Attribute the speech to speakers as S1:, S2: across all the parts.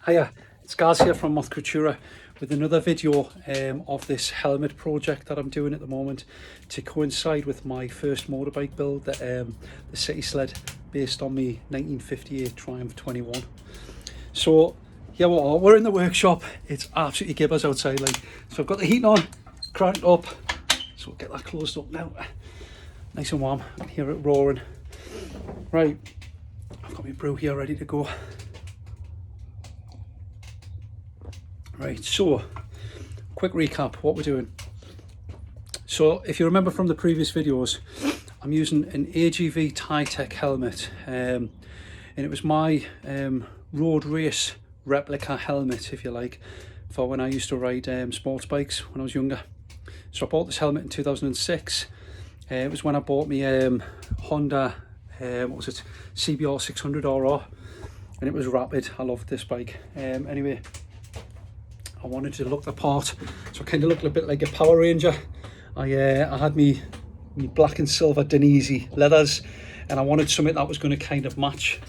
S1: Hiya, it's Gaz here from Moth Creaturae with another video of this helmet project that I'm doing at the moment to coincide with my first motorbike build, the City Sled, based on my 1958 Triumph 21. So yeah, we're in the workshop. It's absolutely gibbers outside, like, so I've got the heating on, cranked up, so we'll get that closed up now. Nice and warm, I can hear it roaring. Right, I've got my brew here ready to go. Right, so quick recap what we're doing. So if you remember from the previous videos, I'm using an AGV Titech helmet, and it was my road race replica helmet, if you like, for when I used to ride sports bikes when I was younger. So I bought this helmet in 2006. It was when I bought me Honda, what was it, CBR 600 RR, and it was rapid. I loved this bike. Anyway, I wanted to look the part, so I kind of looked a bit like a Power Ranger. I had me black and silver Denisi leathers, and I wanted something that was going to kind of match.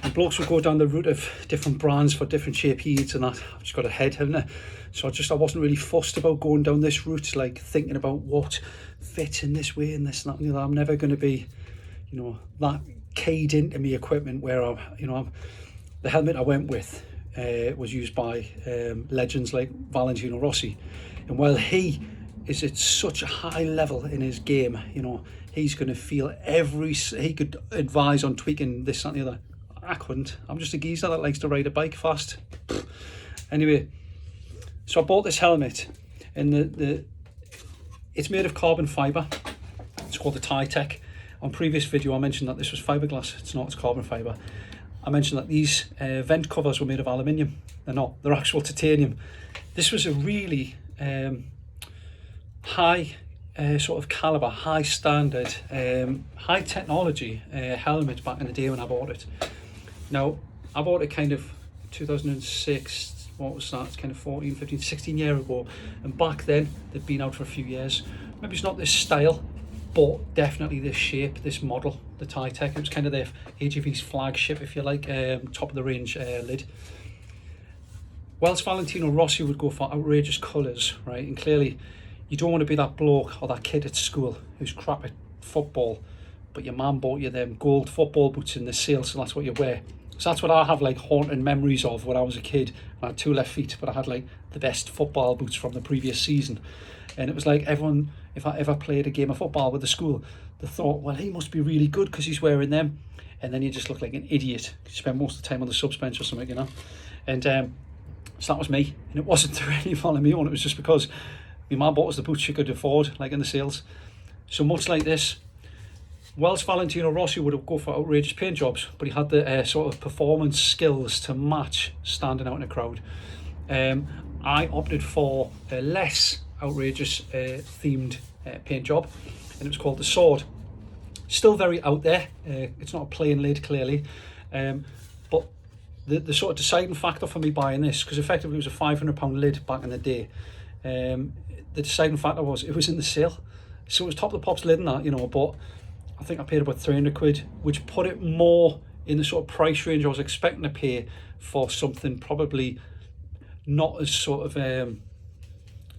S1: And blokes would go down the route of different brands for different shape heats and that. I've just got a head, haven't I? So I wasn't really fussed about going down this route, like thinking about what fits in this way and this and that and the other. I'm never going to be, you know, that keyed into me equipment where the helmet I went with was used by legends like Valentino Rossi, and while he is at such a high level in his game, you know, he's going to feel he could advise on tweaking this, that and the other. I couldn't. I'm just a geezer that likes to ride a bike fast. Anyway, so I bought this helmet, and it's made of carbon fibre. It's called the Titech. On previous video I mentioned that this was fiberglass. It's not, it's carbon fibre. I mentioned that these vent covers were made of aluminium. They're not, they're actual titanium. This was a really high sort of caliber, high standard, high technology helmet back in the day when I bought it. Now, I bought it kind of 2006, what was that, it's kind of 14, 15, 16 years ago, and back then they'd been out for a few years. Maybe it's not this style, but definitely this shape, this model, the Titech. It was kind of their AGV's flagship, if you like, top of the range lid. Whilst Valentino Rossi would go for outrageous colours, right, and clearly you don't want to be that bloke or that kid at school who's crap at football, but your mum bought you them gold football boots in the sale, so that's what you wear. So that's what I have like haunting memories of when I was a kid. I had two left feet, but I had like the best football boots from the previous season. And it was like everyone, if I ever played a game of football with the school, they thought, well, he must be really good because he's wearing them. And then you just look like an idiot. You spend most of the time on the subs bench or something, you know. And so that was me. And it wasn't through any fault of me own. It was just because my mum bought us the boots she could afford, like in the sales. So much like this, whilst Valentino Rossi would go for outrageous paint jobs, but he had the sort of performance skills to match standing out in a crowd, I opted for a less outrageous themed paint job, and it was called the Sword. Still very out there. It's not a plain lid, clearly, but the sort of deciding factor for me buying this, because effectively it was a £500 lid back in the day, the deciding factor was it was in the sale. So it was top of the pops lid and that, you know, but I think I paid about 300 quid, which put it more in the sort of price range I was expecting to pay for something probably not as sort of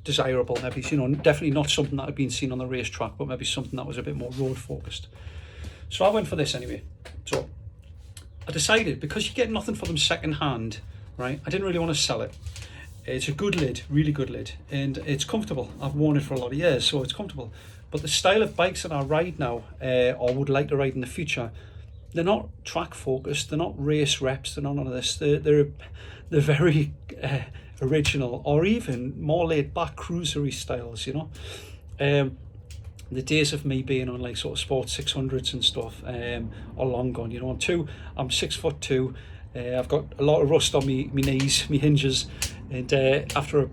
S1: desirable, maybe, you know, definitely not something that had been seen on the racetrack, but maybe something that was a bit more road focused. So I went for this anyway. So I decided, because you get nothing for them second hand, right, I didn't really want to sell it. It's a good lid, really good lid, and it's comfortable. I've worn it for a lot of years, so it's comfortable. But the style of bikes that I ride now, or would like to ride in the future, they're not track focused, they're not race reps, they're not none of this. They're very original, or even more laid back cruisery styles, you know. The days of me being on like sort of sports 600s and stuff are long gone, you know. I'm 6'2", I've got a lot of rust on me knees, me hinges, and after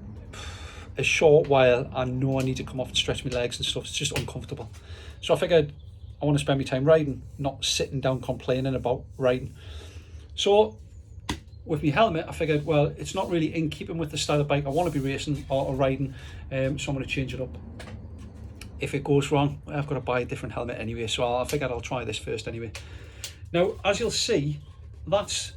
S1: a short while I know I need to come off and stretch my legs and stuff. It's just uncomfortable. So I figured I want to spend my time riding, not sitting down complaining about riding. So with my helmet, I figured, well, it's not really in keeping with the style of bike I want to be racing or riding, so I'm going to change it up. If it goes wrong, I've got to buy a different helmet anyway, so I figured I'll try this first anyway. Now, as you'll see, that's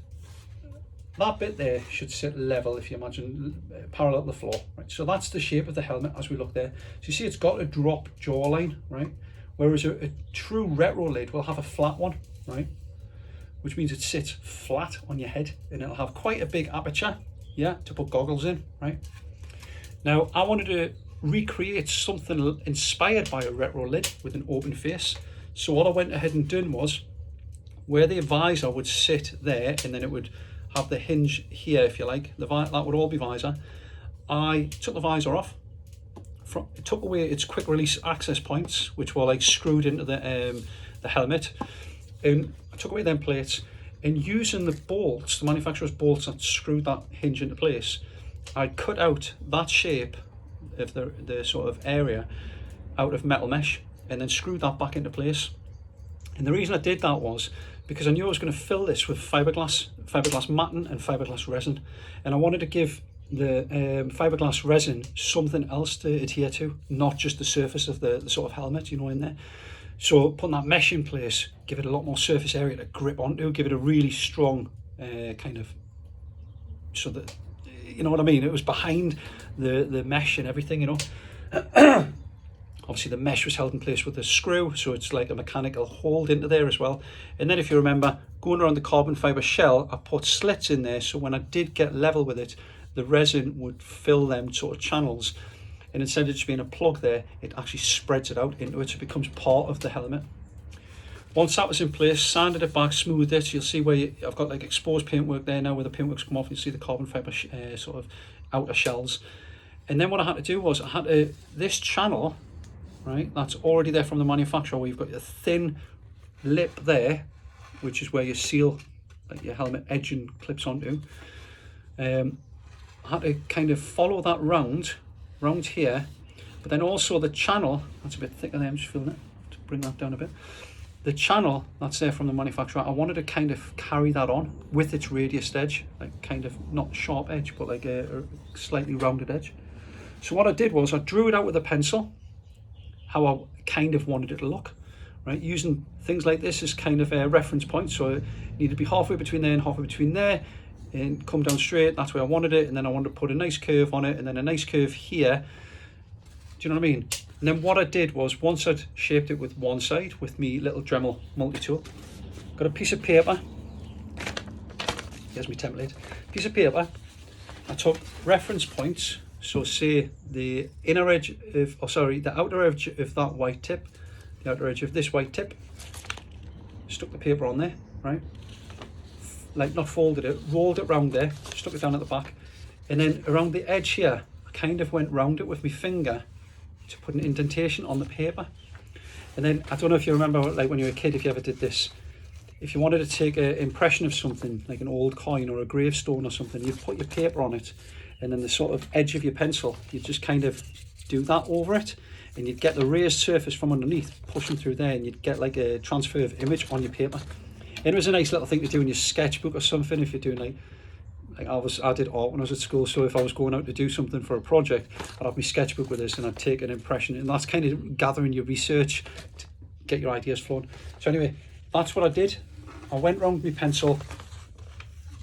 S1: that bit there should sit level, if you imagine, parallel to the floor, right? So that's the shape of the helmet as we look there. So you see it's got a drop jawline, right? Whereas a true retro lid will have a flat one, right? Which means it sits flat on your head, and it'll have quite a big aperture, yeah, to put goggles in, right? Now, I wanted to recreate something inspired by a retro lid with an open face. So what I went ahead and done was, where the visor would sit there, and then it would have the hinge here, if you like, that would all be visor. I took the visor off, took away its quick release access points, which were like screwed into the helmet, and I took away them plates, and using the bolts, the manufacturer's bolts that screwed that hinge into place, I cut out that shape of the sort of area out of metal mesh, and then screwed that back into place. And the reason I did that was because I knew I was going to fill this with fiberglass matting and fiberglass resin, and I wanted to give the fiberglass resin something else to adhere to, not just the surface of the sort of helmet, you know, in there. So putting that mesh in place, give it a lot more surface area to grip onto, give it a really strong kind of, so that, you know what I mean, it was behind the mesh and everything, you know. Obviously the mesh was held in place with a screw, so it's like a mechanical hold into there as well. And then if you remember, going around the carbon fibre shell, I put slits in there, so when I did get level with it, the resin would fill them sort of channels. And instead of just being a plug there, it actually spreads it out into it, so it becomes part of the helmet. Once that was in place, sanded it back, smoothed it. You'll see where I've got like exposed paintwork there now, where the paintwork's come off. You see the carbon fibre sort of outer shells. And then what I had to do was, I had to, this channel, right, that's already there from the manufacturer, where you've got your thin lip there, which is where your seal, like your helmet edging clips onto. I had to kind of follow that round here, but then also the channel, that's a bit thicker there, I'm just feeling it, to bring that down a bit. The channel that's there from the manufacturer, I wanted to kind of carry that on with its radius edge, like kind of not sharp edge, but like a slightly rounded edge. So what I did was I drew it out with a pencil, how I kind of wanted it to look, right? Using things like this as kind of a reference point. So it needed to be halfway between there and halfway between there, and come down straight. That's where I wanted it. And then I wanted to put a nice curve on it, and then a nice curve here. Do you know what I mean? And then what I did was, once I'd shaped it with one side with me little Dremel multi-tool, got a piece of paper. Here's my template. Piece of paper. I took reference points. So say the inner edge of, the outer edge of that white tip, the outer edge of this white tip, stuck the paper on there, right? Like not folded it, rolled it round there, stuck it down at the back, and then around the edge here, I kind of went round it with my finger to put an indentation on the paper. And then, I don't know if you remember, like when you were a kid, if you ever did this, if you wanted to take an impression of something, like an old coin or a gravestone or something, you'd put your paper on it, and then the sort of edge of your pencil, you just kind of do that over it, and you'd get the raised surface from underneath pushing through there, and you'd get like a transfer of image on your paper. And it was a nice little thing to do in your sketchbook or something, if you're doing like I did art when I was at school, so if I was going out to do something for a project, I'd have my sketchbook with us and I'd take an impression, and that's kind of gathering your research to get your ideas flowing. So anyway, that's what I did. I went round with my pencil,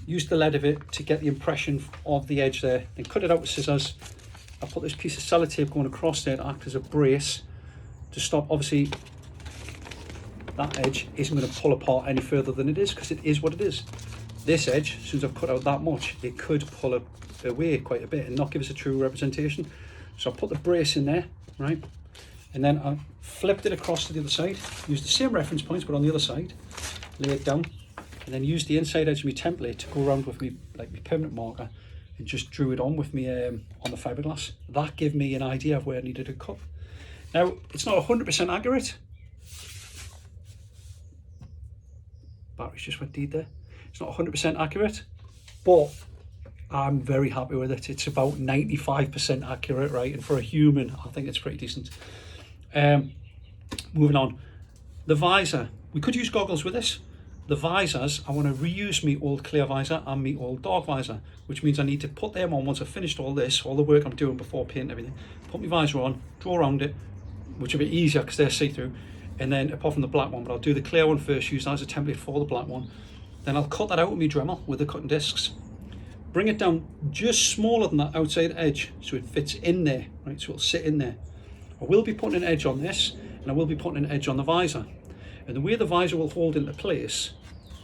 S1: used the lead of it to get the impression of the edge there, then cut it out with scissors. I put this piece of sellotape going across there to act as a brace to stop, obviously that edge isn't going to pull apart any further than it is, because it is what it is. This edge, as soon as I've cut out that much, it could pull away quite a bit and not give us a true representation. So I put the brace in there, right? And then I flipped it across to the other side, used the same reference points but on the other side, lay it down, and then used the inside edge of my template to go around with me, like my permanent marker, and just drew it on with me on the fiberglass. That gave me an idea of where I needed to cut. Now, it's not 100% accurate. Batteries just went dead there. It's not 100% accurate, but I'm very happy with it. It's about 95% accurate, right? And for a human, I think it's pretty decent. Moving on. The visor. We could use goggles with this. The visors, I want to reuse my old clear visor and my old dark visor, which means I need to put them on once I've finished all this, all the work I'm doing before painting everything. Put my visor on, draw around it, which will be easier because they're see-through. And then, apart from the black one, but I'll do the clear one first, use that as a template for the black one. Then I'll cut that out with my Dremel with the cutting discs. bring it down just smaller than that outside edge so it fits in there, right? So it'll sit in there. I will be putting an edge on this, and I will be putting an edge on the visor. And the way the visor will hold into place,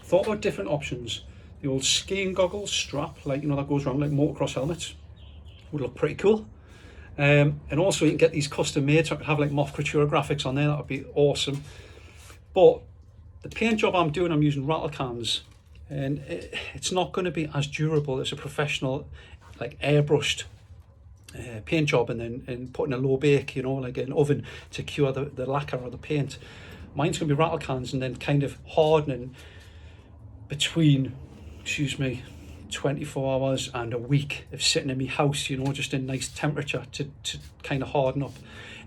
S1: thought about different options. The old skiing goggles strap, like, you know, that goes around like motocross helmets, would look pretty cool. And also you can get these custom made, so I could have like Moth Creaturae graphics on there. That would be awesome. But the paint job I'm doing, I'm using rattle cans, and it's not going to be as durable as a professional, like airbrushed paint job, and then putting a low bake, you know, like an oven to cure the lacquer or the paint. Mine's going to be rattle cans, and then kind of hardening between, 24 hours and a week of sitting in my house, you know, just in nice temperature to kind of harden up.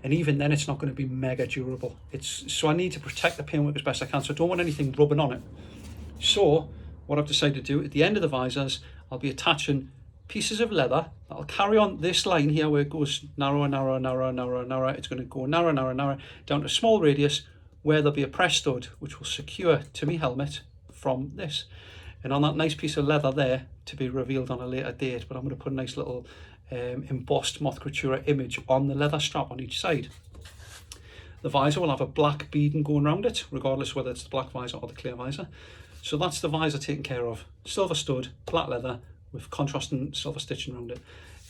S1: And even then it's not going to be mega durable. So I need to protect the paintwork as best I can, so I don't want anything rubbing on it. So what I've decided to do at the end of the visors, I'll be attaching pieces of leather that'll carry on this line here where it goes narrower, narrower, narrower, narrower, narrower. It's going to go narrower, narrower, narrower down to a small radius where there'll be a press stud which will secure to my helmet from this. And on that nice piece of leather there, to be revealed on a later date, but I'm going to put a nice little embossed Moth Creaturae image on the leather strap on each side. The visor will have a black beading going around it, regardless whether it's the black visor or the clear visor. So that's the visor taken care of. Silver stud, black leather with contrasting silver stitching around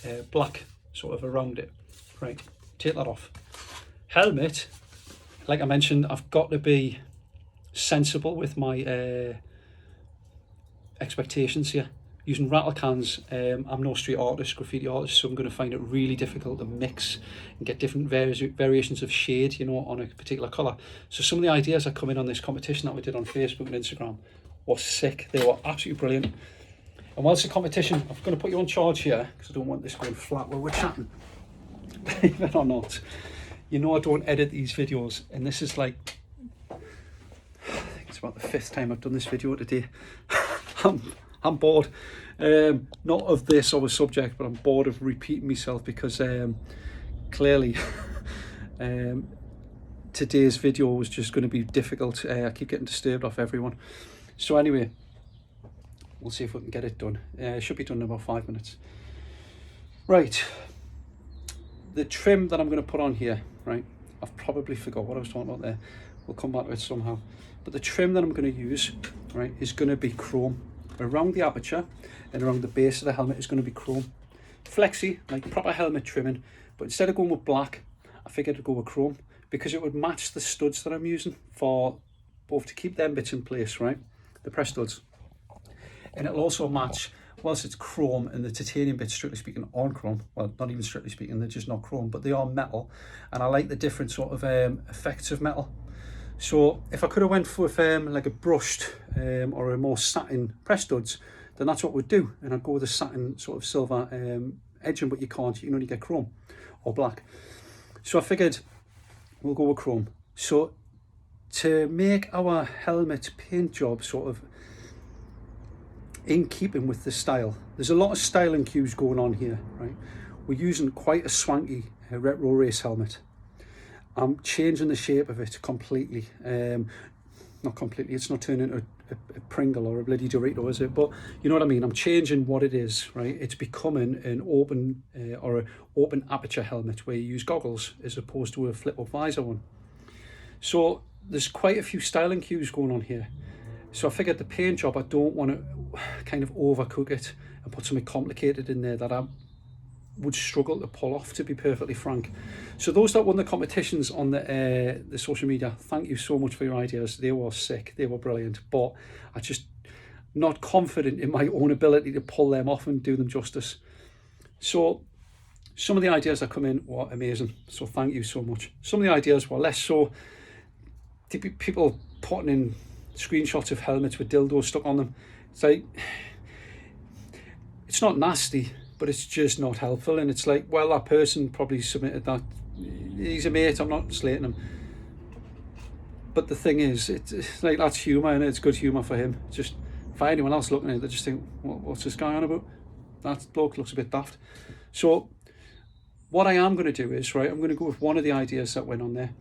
S1: it, black sort of around it. Right, take that off. Helmet, like I mentioned, I've got to be sensible with my expectations here. Using rattle cans, I'm no street artist, graffiti artist, so I'm going to find it really difficult to mix and get different variations of shade, you know, on a particular colour. So some of the ideas that come in on this competition that we did on Facebook and Instagram were sick. They were absolutely brilliant. And whilst the competition, I'm going to put you on charge here because I don't want this going flat while we're chatting. Believe it or not, you know I don't edit these videos, and this is like, I think it's about the 5th time I've done this video today. I'm bored, not of this or the subject, but I'm bored of repeating myself because clearly today's video was just going to be difficult. I keep getting disturbed off everyone. So anyway, we'll see if we can get it done. It should be done in about 5 minutes. Right, the trim that I'm going to put on here, right, I've probably forgot what I was talking about there. We'll come back to it somehow. But the trim that I'm going to use, right, is going to be chrome. Around the aperture and around the base of the helmet is going to be chrome. Flexy, like proper helmet trimming, but instead of going with black, I figured I'd go with chrome because it would match the studs that I'm using for both to keep them bits in place, right, the press studs. And it'll also match, whilst it's chrome and the titanium bits, strictly speaking, aren't chrome. Well, not even strictly speaking, they're just not chrome, but they are metal. And I like the different sort of effects of metal. So if I could have went with like a brushed or a more satin press studs, then that's what we'd do. And I'd go with a satin sort of silver edging, but you can't, you can only get chrome or black. So I figured we'll go with chrome. So to make our helmet paint job sort of in keeping with the style, there's a lot of styling cues going on here, right? We're using quite a swanky retro race helmet. I'm changing the shape of it completely. Not completely, it's not turning into a Pringle or a bloody Dorito, is it? But you know what I mean? I'm changing what it is, right? It's becoming an open or an open aperture helmet where you use goggles as opposed to a flip up visor one. So there's quite a few styling cues going on here. So I figured the paint job, I don't want to kind of overcook it and put something complicated in there that I would struggle to pull off, to be perfectly frank. So those that won the competitions on the social media, thank you so much for your ideas. They were sick, they were brilliant, but I just not confident in my own ability to pull them off and do them justice. So some of the ideas that come in were amazing, so thank you so much. Some of the ideas were less so. People putting in screenshots of helmets with dildos stuck on them. It's like, it's not nasty, but it's just not helpful. And it's like, well, that person probably submitted that. He's a mate, I'm not slating him. But the thing is, it's like, that's humour, and it's good humour for him. Just for anyone else looking at it, they just think, what's this guy on about? That bloke looks a bit daft. So what I am going to do is, right, I'm going to go with one of the ideas that went on there,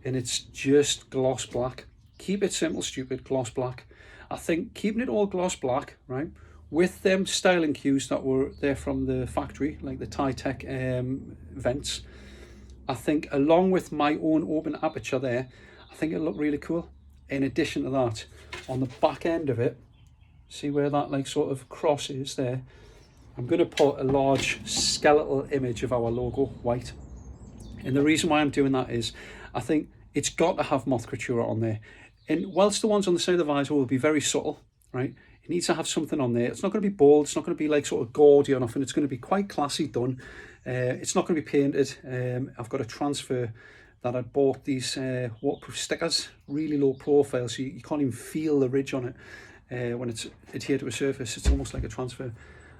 S1: and it's just gloss black. Keep it simple, stupid, gloss black. I think keeping it all gloss black, right, with them styling cues that were there from the factory, like the Titech vents, I think along with my own open aperture there, I think it'll look really cool. In addition to that, on the back end of it, see where that like sort of cross is there, I'm going to put a large skeletal image of our logo, white. And the reason why I'm doing that is I think it's got to have Moth Creaturae on there. And whilst the ones on the side of the visor will be very subtle, right, it needs to have something on there. It's not going to be bold, it's not going to be like sort of gaudy or nothing. It's going to be quite classy done. It's not going to be painted. I've got a transfer that I bought these waterproof stickers, really low profile, so you can't even feel the ridge on it when it's adhered to a surface. It's almost like a transfer.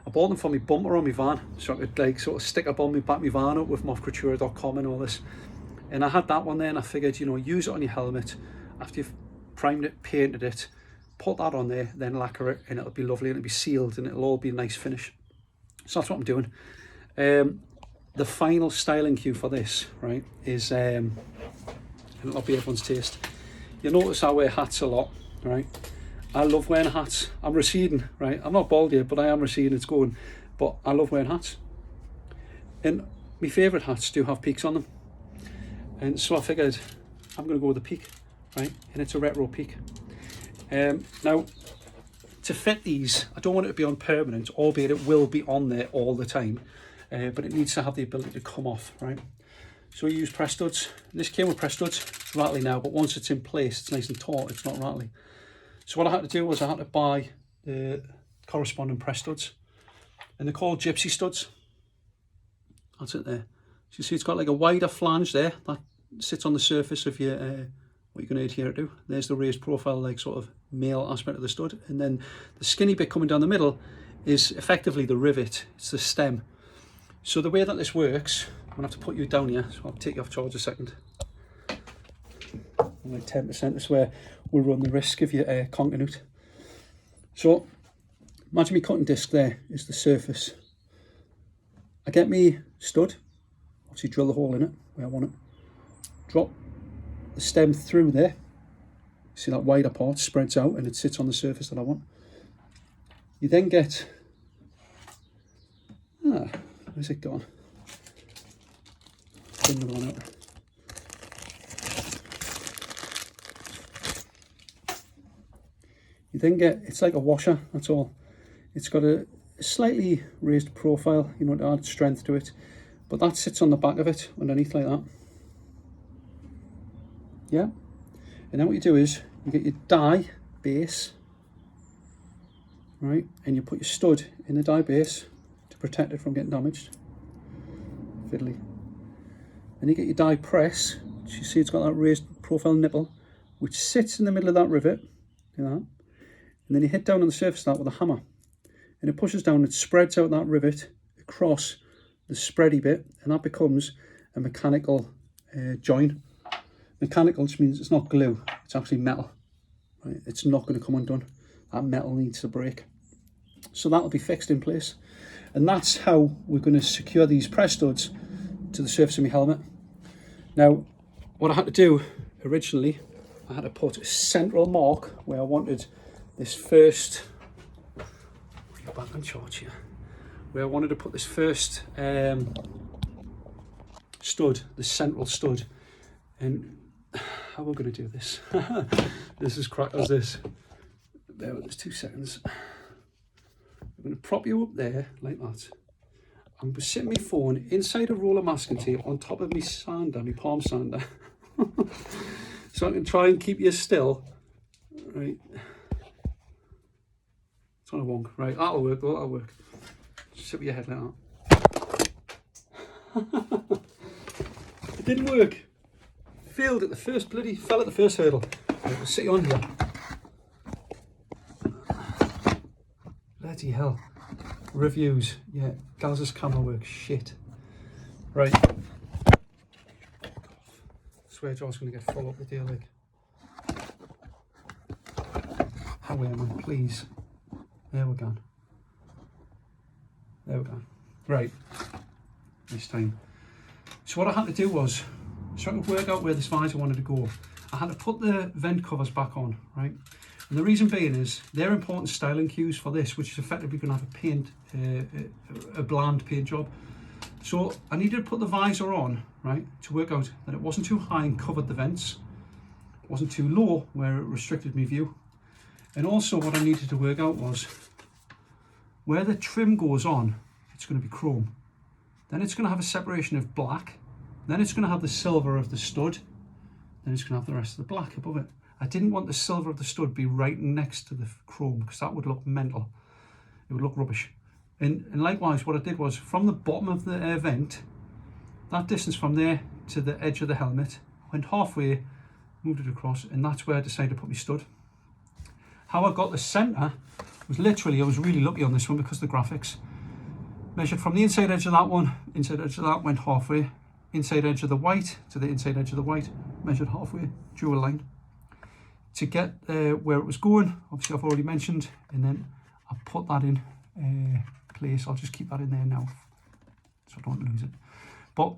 S1: I bought them for my bumper on my van, so I could like sort of stick up on my back my van up with mothcreaturei.com and all this. And I had that one there, and I figured, you know, use it on your helmet after you've primed it, painted it, put that on there, then lacquer it, and it'll be lovely, and it'll be sealed, and it'll all be a nice finish. So that's what I'm doing. The final styling cue for this, right, is, and it'll be everyone's taste. You notice I wear hats a lot, right? I love wearing hats. I'm receding, right? I'm not bald yet, but I am receding, it's going. But I love wearing hats. And my favourite hats do have peaks on them. And so I figured I'm going to go with a peak, right? And it's a retro peak. Now, to fit these, I don't want it to be on permanent, albeit it will be on there all the time. But it needs to have the ability to come off, right? So we use press studs. This came with press studs. It's rattly now, but once it's in place, it's nice and taut, it's not rattly. So what I had to do was I had to buy the corresponding press studs. And they're called gypsy studs. That's it there. So you see it's got like a wider flange there that sits on the surface of your what you're going to adhere to. There's the raised profile, like sort of male aspect of the stud. And then the skinny bit coming down the middle is effectively the rivet. It's the stem. So the way that this works, I'm going to have to put you down here, so I'll take you off charge a second. Like 10%, this is where we'll run the risk of your conking out. So imagine my cutting disc there is the surface. I get me stud, obviously drill the hole in it where I want it, drop the stem through there, see that wider part spreads out and it sits on the surface that I want. You then get, where's it gone? Bring the one out. You then get, it's like a washer, that's all. It's got a slightly raised profile, you know, to add strength to it, but that sits on the back of it, underneath like that. Yeah, and then what you do is, you get your die base, right, and you put your stud in the die base to protect it from getting damaged. Fiddly. And you get your die press, which you see it's got that raised profile nipple, which sits in the middle of that rivet, like that. And then you hit down on the surface of that with a hammer. And it pushes down, it spreads out that rivet across the spready bit, and that becomes a mechanical join. Mechanical just means it's not glue, it's actually metal. Right? It's not going to come undone. That metal needs to break. So that'll be fixed in place. And that's how we're going to secure these press studs to the surface of my helmet. Now, what I had to do originally, I had to put a central mark where I wanted this first, back on charge here, where I wanted to put this first stud, the central stud. And how are we going to do this? This is crack as this. Bear with us 2 seconds. I'm going to prop you up there like that. I'm sitting my phone inside a roll of masking tape on top of my sander, my palm sander. So I can try and keep you still. Right. It's on a wonk. Right, that'll work, that'll work. Sit with your head like that. It didn't work. Failed at the first fell at the first hurdle. Right, we'll sit you on here. Bloody hell. Reviews. Yeah, Gaz's camera works shit. Right. I swear John's going to get full up with your leg. How am I, please? There we go. There we go. Right. This time. So what I had to do was, so I could work out where this visor wanted to go, I had to put the vent covers back on, right? And the reason being is they're important styling cues for this, which is effectively going to have a paint, a bland paint job. So I needed to put the visor on, right, to work out that it wasn't too high and covered the vents. It wasn't too low where it restricted my view. And also what I needed to work out was where the trim goes on, it's going to be chrome. Then it's going to have a separation of black. Then it's going to have the silver of the stud. Then it's going to have the rest of the black above it. I didn't want the silver of the stud be right next to the chrome because that would look mental. It would look rubbish. And likewise, what I did was from the bottom of the vent, that distance from there to the edge of the helmet, I went halfway, moved it across, and that's where I decided to put my stud. How I got the centre was literally, I was really lucky on this one because of the graphics. Measured from the inside edge of that one, inside edge of that, went halfway. Inside edge of the white to the inside edge of the white, measured halfway, drew a line. To get where it was going, obviously I've already mentioned, and then I put that in place. I'll just keep that in there now so I don't lose it. But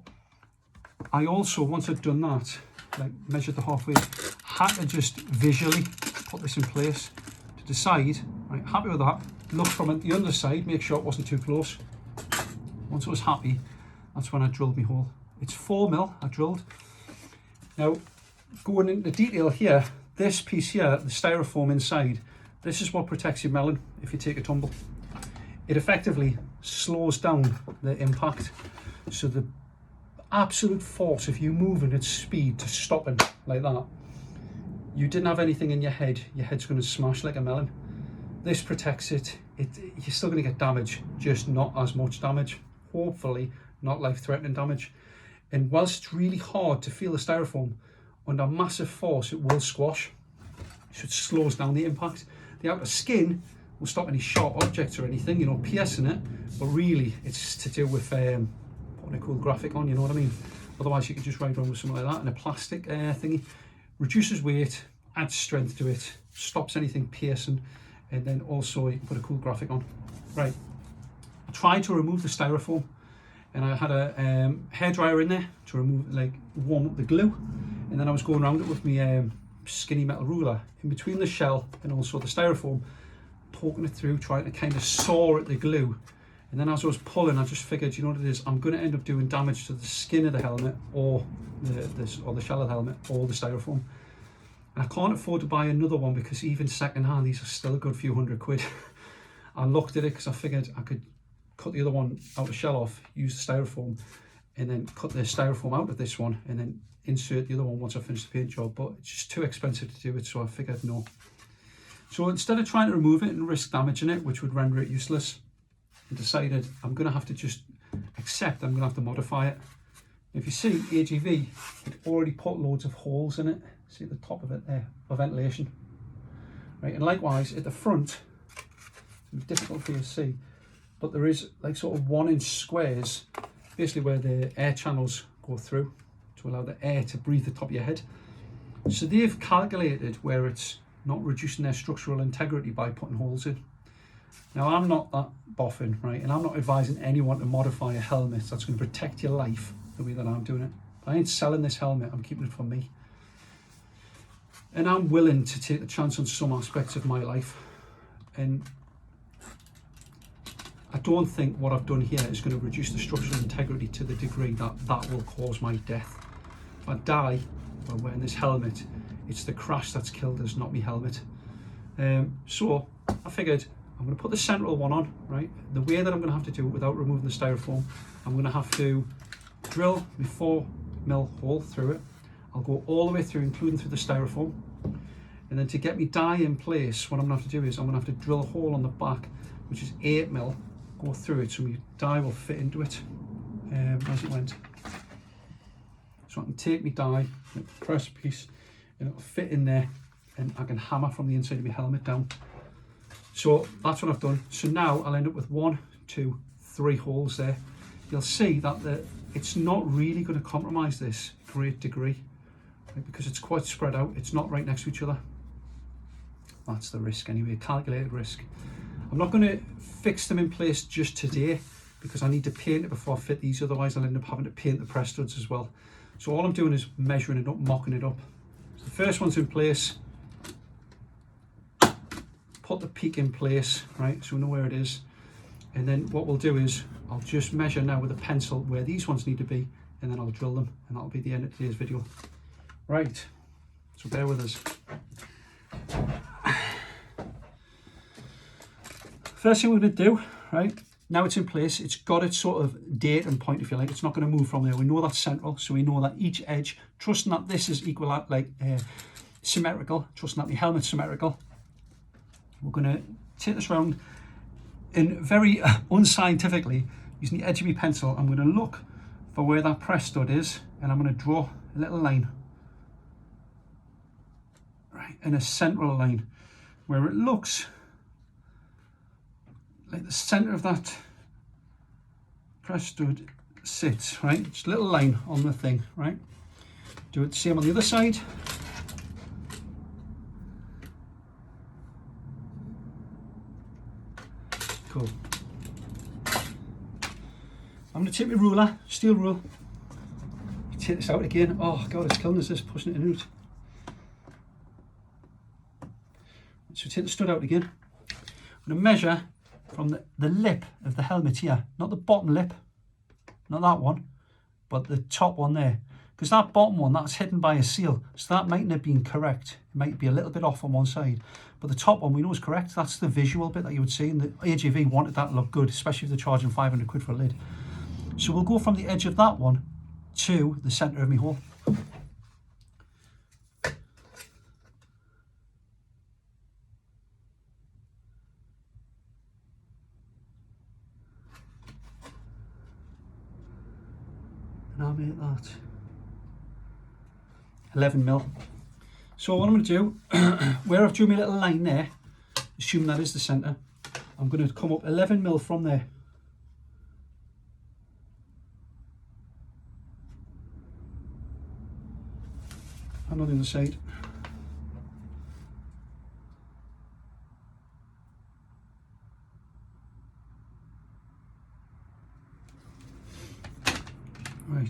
S1: I also, once I'd done that, like measured the halfway, had to just visually put this in place to decide, right, happy with that, look from the underside, make sure it wasn't too close. Once I was happy, that's when I drilled my hole. It's 4mm I drilled. Now, going into detail here, this piece here, the styrofoam inside, this is what protects your melon if you take a tumble. It effectively slows down the impact. So the absolute force of you moving at speed to stopping like that, you didn't have anything in your head's going to smash like a melon. This protects it. You're still going to get damage, just not as much damage. Hopefully not life-threatening damage. And whilst it's really hard to feel the styrofoam, under massive force it will squash. So it slows down the impact. The outer skin will stop any sharp objects or anything, you know, piercing it, but really it's to do with putting a cool graphic on, you know what I mean? Otherwise you could just ride around with something like that, and a plastic thingy. Reduces weight, adds strength to it, stops anything piercing, and then also you put a cool graphic on. Right, I tried to remove the styrofoam, and I had a hairdryer in there to remove, like, warm up the glue, and then I was going around it with my skinny metal ruler in between the shell and also the styrofoam, poking it through, trying to kind of saw at the glue. And then as I was pulling, I just figured, you know what it is, I'm going to end up doing damage to the skin of the helmet, or the shell of the helmet, or the styrofoam. And I can't afford to buy another one because even second hand, these are still a good few £100. I looked at it because I figured I could cut the other one out of the shell off, use the styrofoam, and then cut the styrofoam out of this one, and then insert the other one once I finish the paint job. But it's just too expensive to do it, so I figured no. So instead of trying to remove it and risk damaging it, which would render it useless, I decided I'm going to have to just accept I'm going to have to modify it. If you see AGV, it already put loads of holes in it. See at the top of it there for ventilation, right? And likewise at the front, it's difficult for you to see, but there is like sort of 1-inch squares, basically where the air channels go through to allow the air to breathe the top of your head. So they've calculated where it's not reducing their structural integrity by putting holes in. Now I'm not that boffin, right? And I'm not advising anyone to modify a helmet that's going to protect your life the way that I'm doing it. I ain't selling this helmet, I'm keeping it for me. And I'm willing to take the chance on some aspects of my life. And I don't think what I've done here is going to reduce the structural integrity to the degree that that will cause my death. If I die while wearing this helmet, it's the crash that's killed us, not me helmet. So I figured I'm going to put the central one on, right? The way that I'm going to have to do it without removing the styrofoam, I'm going to have to drill my 4mm hole through it. I'll go all the way through, including through the styrofoam. And then to get me die in place, what I'm going to have to do is I'm going to have to drill a hole on the back, which is 8mm, go through it so my die will fit into it as it went. So I can take my die, press a piece, and it'll fit in there, and I can hammer from the inside of my helmet down. So that's what I've done. So now I'll end up with 1, 2, 3 holes there. You'll see that it's not really going to compromise this great degree, right, because it's quite spread out. It's not right next to each other. That's the risk anyway, calculated risk. I'm not going to fix them in place just today because I need to paint it before I fit these, otherwise I'll end up having to paint the press studs as well. So all I'm doing is measuring it up, mocking it up. The first one's in place. Put the peak in place, right, so we know where it is. And then what we'll do is I'll just measure now with a pencil where these ones need to be, and then I'll drill them, and that'll be the end of today's video. Right, so bear with us. First thing we're going to do, right, now it's in place, it's got its sort of date and point, if you like. It's not going to move from there. We know that's central, so we know that each edge, trusting that this is equal, like symmetrical, trusting that the helmet's symmetrical. We're going to take this round, and very unscientifically, using the edge of my pencil, I'm going to look for where that press stud is, and I'm going to draw a little line, right, in a central line, where it looks like the center of that press stud sits, right? Just a little line on the thing, right? Do it the same on the other side. Cool. I'm going to take my ruler, steel rule, take this out again. Oh God, it's killing us, this, pushing it in out. So take the stud out again. I'm going to measure from the lip of the helmet here, not the bottom lip, not that one, but the top one there. Because that bottom one, that's hidden by a seal, so that mightn't have been correct. It might be a little bit off on one side, but the top one we know is correct. That's the visual bit that you would see, and the AGV wanted that to look good, especially if they're charging 500 quid for a lid. So we'll go from the edge of that one to the centre of my hole. And I'll make that 11 mil. So what I'm going to do, where I've drew my little line there, assuming that is the centre, I'm going to come up 11 mil from there. And on the other side. Right, I'm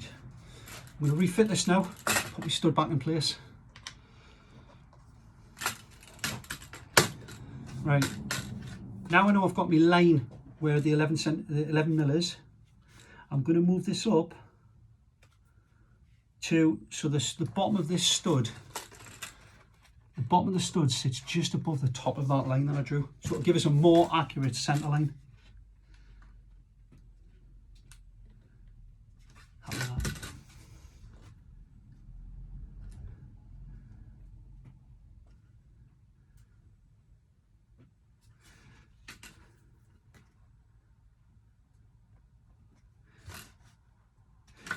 S1: going to refit this now, put my stud back in place. Right, now I know I've got my line where the 11 mil is. I'm going to move this up to, so the bottom of this stud, the bottom of the stud sits just above the top of that line that I drew. So it'll give us a more accurate centre line.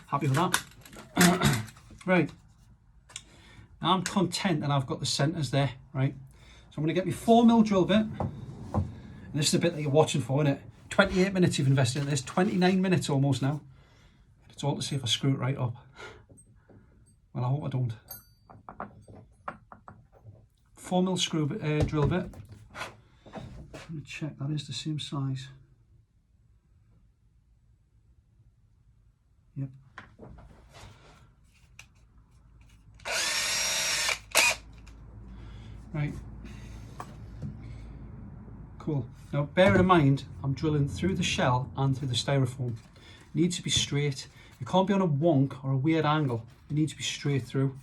S1: Happy with that. Right, now I'm content and I've got the centres there, right? So I'm going to get my 4 mil drill bit, and this is the bit that you're watching for, isn't it? 28 minutes you've invested in this, 29 minutes almost now. It's all to see if I screw it right up. Well, I hope I don't. 4 mil drill bit. Let me check that is the same size. Yep. Right. Cool. Now bear in mind, I'm drilling through the shell and through the styrofoam. It needs to be straight. You can't be on a wonk or a weird angle. It needs to be straight through.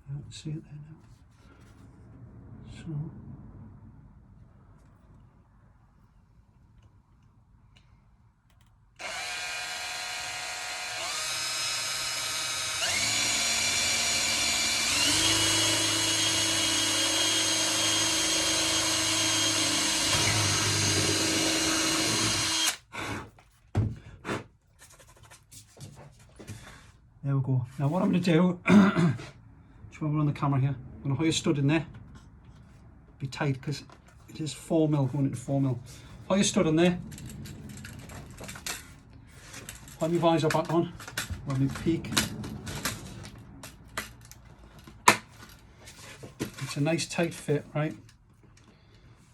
S1: I don't see it there now. So. There we go. Now what I'm going to do, just while we're on the camera here, I'm going to hold your stud in there. Be tight because it is 4 mil going into 4 mil. Hold your stud in there. Hold my visor back on. Hold my peak. It's a nice tight fit, right?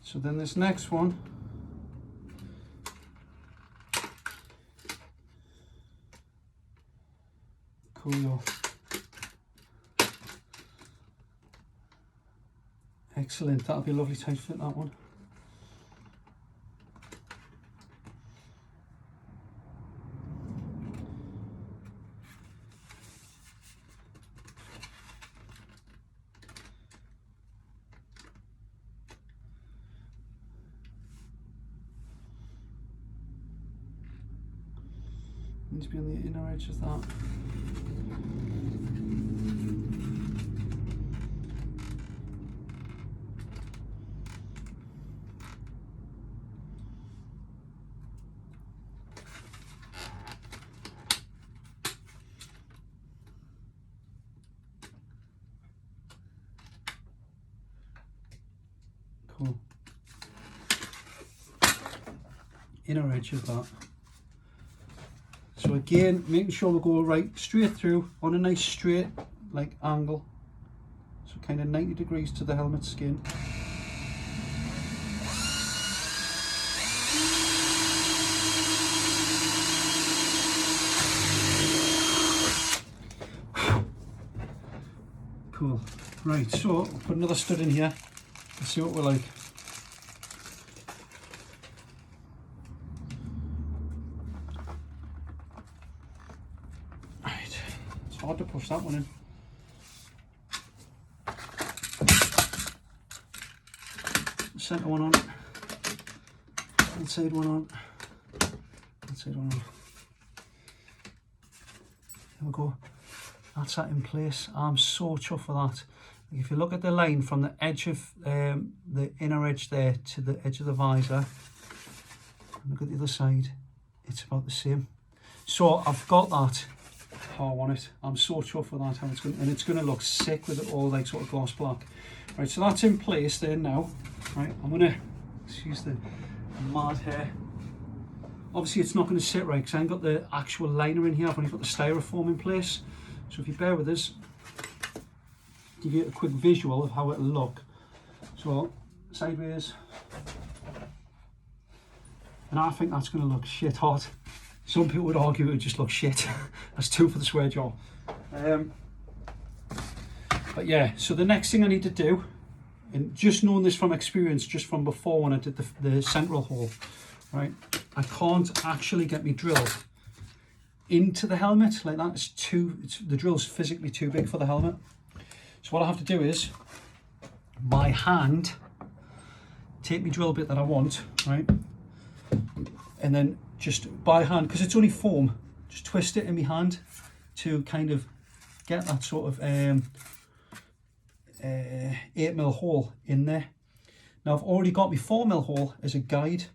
S1: So then this next one, Coolio. Excellent, that'll be a lovely tight fit, that one. Needs to be on the inner edge of that. Cool. Inner edge of that. So again, making sure we go right straight through on a nice straight like angle. So kind of 90 degrees to the helmet skin. Cool. Right, so I'll put another stud in here. Let's see what we're like. Hard to push that one in. Centre one on, inside one on, inside one on. There we go. That's that in place. I'm so chuffed for that. If you look at the line from the edge of the inner edge there to the edge of the visor, and look at the other side, it's about the same. So I've got that. How I want it. I'm so chuffed with that, how it's going, and it's going to look sick with it all like sort of gloss black. Right, so that's in place there now. Right, I'm going to excuse the mad hair. Obviously it's not going to sit right because I ain't got the actual liner in here. I've only got the styrofoam in place. So if you bear with us, give you a quick visual of how it'll look. So sideways, and I think that's going to look shit hot. Some people would argue it would just look shit. That's two for the swear jar. But yeah, so the next thing I need to do, and just knowing this from experience, just from before when I did the central hole, right? I can't actually get me drill into the helmet like that. The drill's physically too big for the helmet. So what I have to do is, by hand, take my drill bit that I want, right? And then just by hand, because it's only foam, just twist it in my hand to kind of get that sort of 8mm hole in there. Now I've already got my 4mm hole as a guide, so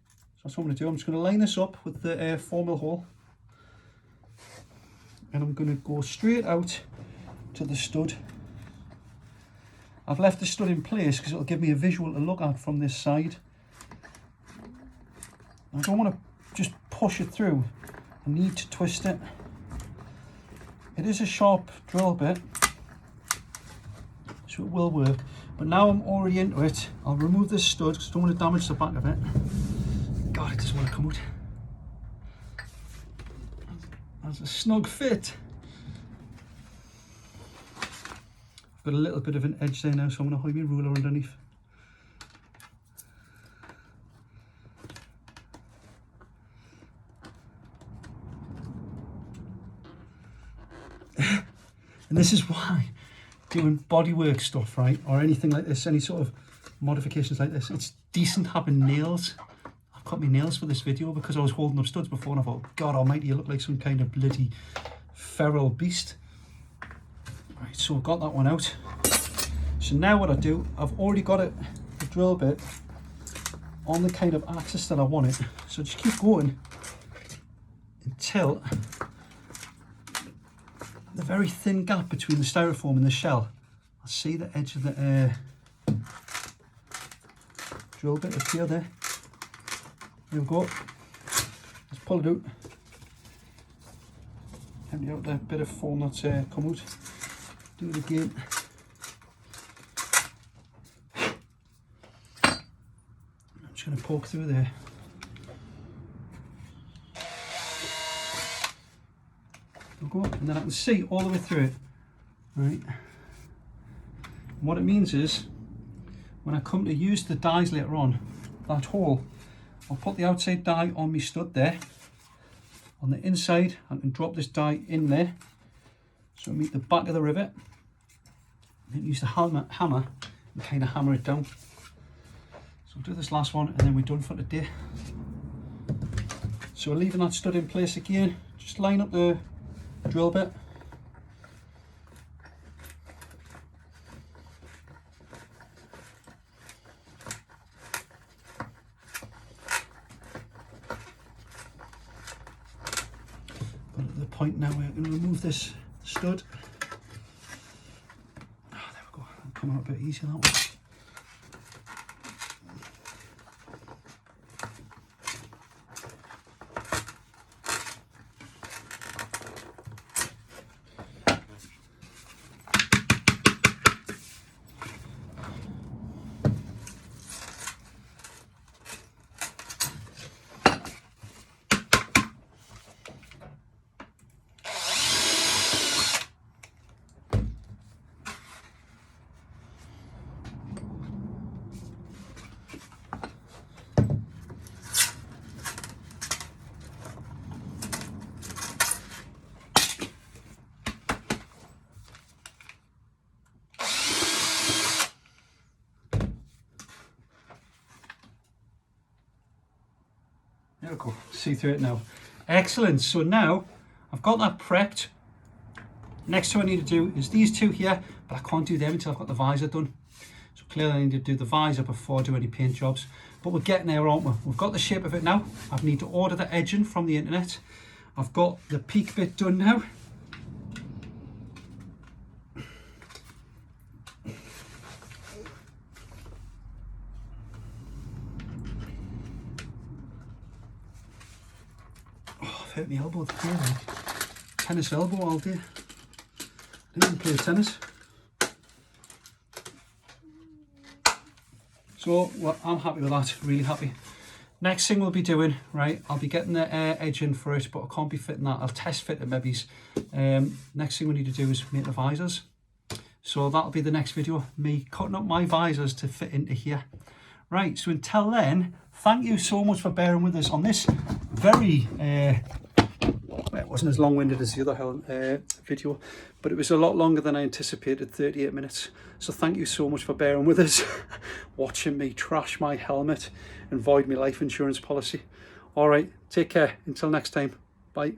S1: that's what I'm going to do. I'm just going to line this up with the 4mm hole, and I'm going to go straight out to the stud. I've left the stud in place because it'll give me a visual to look at from this side. I don't want to just push it through. I need to twist it. It is a sharp drill bit, so it will work. But now I'm already into it, I'll remove this stud because I don't want to damage the back of it. God, it doesn't want to come out. That's a snug fit. I've got a little bit of an edge there now, so I'm going to hold my ruler underneath. And this is why doing bodywork stuff, right, or anything like this, any sort of modifications like this, it's decent having nails. I've cut my nails for this video because I was holding up studs before and I thought, God almighty, you look like some kind of bloody feral beast. Right, so I've got that one out. So now what I do, I've already got it, the drill bit, on the kind of axis that I want it. So just keep going until the very thin gap between the styrofoam and the shell. I see the edge of the drill bit up here there. There we go. Let's pull it out. Empty out the bit of foam that's come out. Do it again. I'm just going to poke through there. I'll go up, and then I can see all the way through it. Right. And what it means is, when I come to use the dies later on, that hole, I'll put the outside die on my stud there. On the inside, I can drop this die in there, so it'll meet the back of the rivet. Then use the hammer and kind of hammer it down. So I'll do this last one, and then we're done for today. So we're leaving that stud in place again. Just line up the drill bit. Point now we're going to remove this stud. Oh, there we go. Come out a bit easier that one. There we go, see through it now. Excellent, so now I've got that prepped. Next thing I need to do is these two here, but I can't do them until I've got the visor done. So clearly I need to do the visor before I do any paint jobs. But we're getting there, aren't we? We've got the shape of it now. I need to order the edging from the internet. I've got the peak bit done now. Hurt my elbow today, like tennis elbow all day. I didn't even play tennis. So well, I'm happy with that, really happy. Next thing we'll be doing, right, I'll be getting the edge in for it, but I can't be fitting that. I'll test fit it maybe. Next thing we need to do is make the visors. So that'll be the next video, me cutting up my visors to fit into here. Right, so until then, thank you so much for bearing with us on this very it wasn't as long-winded as the other video, but it was a lot longer than I anticipated, 38 minutes. So thank you so much for bearing with us, watching me trash my helmet and void my life insurance policy. All right, take care. Until next time. Bye.